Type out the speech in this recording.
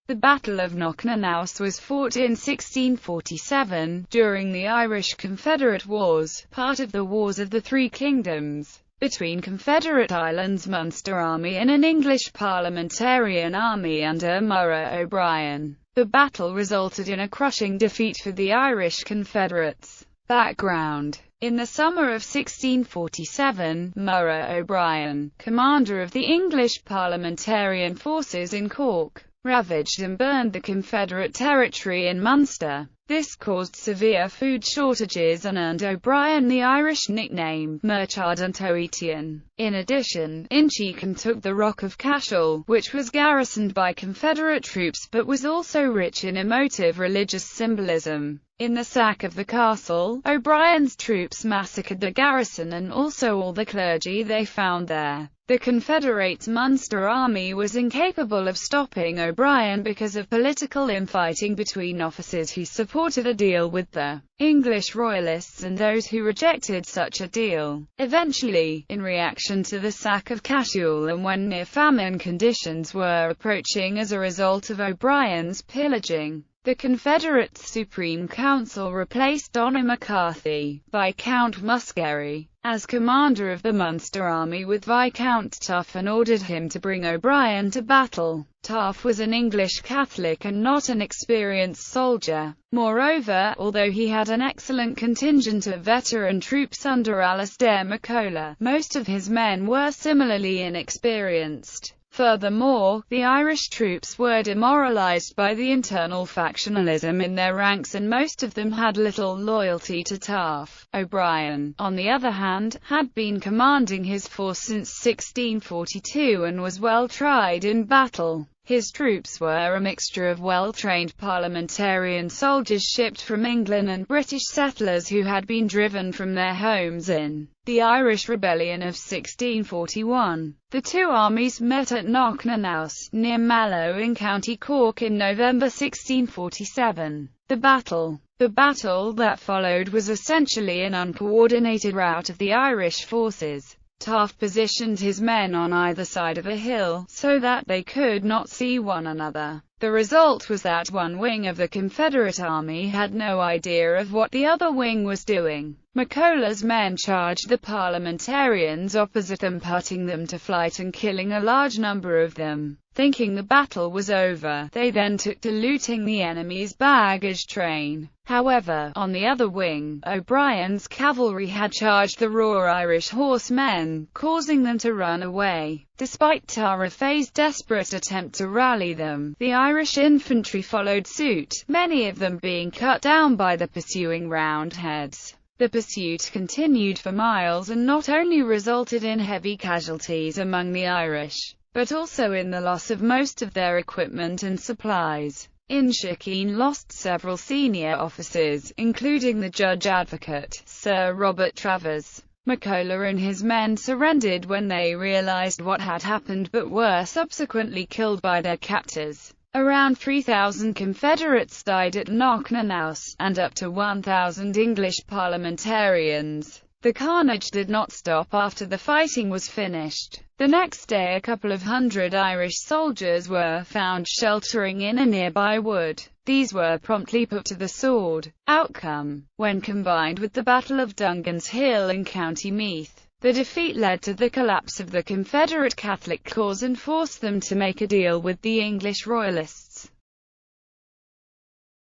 The Battle of Knocknanauss was fought in 1647, during the Irish Confederate Wars, part of the Wars of the Three Kingdoms, between Confederate Islands Munster Army and an English Parliamentarian army under Murrough O'Brien. The battle resulted in a crushing defeat for the Irish Confederates. Background: in the summer of 1647, Murrough O'Brien, commander of the English Parliamentarian forces in Cork, ravaged and burned the Confederate territory in Munster. This caused severe food shortages and earned O'Brien the Irish nickname, Merchant O'Etienne. In addition, Inchiquin took the Rock of Cashel, which was garrisoned by Confederate troops but was also rich in emotive religious symbolism. In the sack of the castle, O'Brien's troops massacred the garrison and also all the clergy they found there. The Confederate Munster Army was incapable of stopping O'Brien because of political infighting between officers who supported a deal with the English Royalists and those who rejected such a deal. Eventually, in reaction to the sack of Cashel and when near-famine conditions were approaching as a result of O'Brien's pillaging, the Confederate Supreme Council replaced Donogh McCarthy, Viscount Muskerry, as commander of the Munster Army with Viscount Taaffe and ordered him to bring O'Brien to battle. Taaffe was an English Catholic and not an experienced soldier. Moreover, although he had an excellent contingent of veteran troops under Alastair MacColla, most of his men were similarly inexperienced. Furthermore, the Irish troops were demoralized by the internal factionalism in their ranks and most of them had little loyalty to Taaffe. O'Brien, on the other hand, had been commanding his force since 1642 and was well tried in battle. His troops were a mixture of well-trained parliamentarian soldiers shipped from England and British settlers who had been driven from their homes in the Irish Rebellion of 1641. The two armies met at Knocknanuss, near Mallow in County Cork in November 1647. The battle that followed was essentially an uncoordinated rout of the Irish forces. Taaffe positioned his men on either side of a hill, so that they could not see one another. The result was that one wing of the Confederate army had no idea of what the other wing was doing. MacColla's men charged the parliamentarians opposite them, putting them to flight and killing a large number of them. Thinking the battle was over, they then took to looting the enemy's baggage train. However, on the other wing, O'Brien's cavalry had charged the raw Irish horsemen, causing them to run away. Despite Taafe's desperate attempt to rally them, the Irish infantry followed suit, many of them being cut down by the pursuing Roundheads. The pursuit continued for miles and not only resulted in heavy casualties among the Irish, but also in the loss of most of their equipment and supplies. Inchiquin lost several senior officers, including the Judge Advocate, Sir Robert Travers. MacColla and his men surrendered when they realized what had happened but were subsequently killed by their captors. Around 3,000 Confederates died at Knocknanuss, and up to 1,000 English parliamentarians. The carnage did not stop after the fighting was finished. The next day a couple of hundred Irish soldiers were found sheltering in a nearby wood. These were promptly put to the sword. Outcome: when combined with the Battle of Dungan's Hill in County Meath, the defeat led to the collapse of the Confederate Catholic cause and forced them to make a deal with the English Royalists.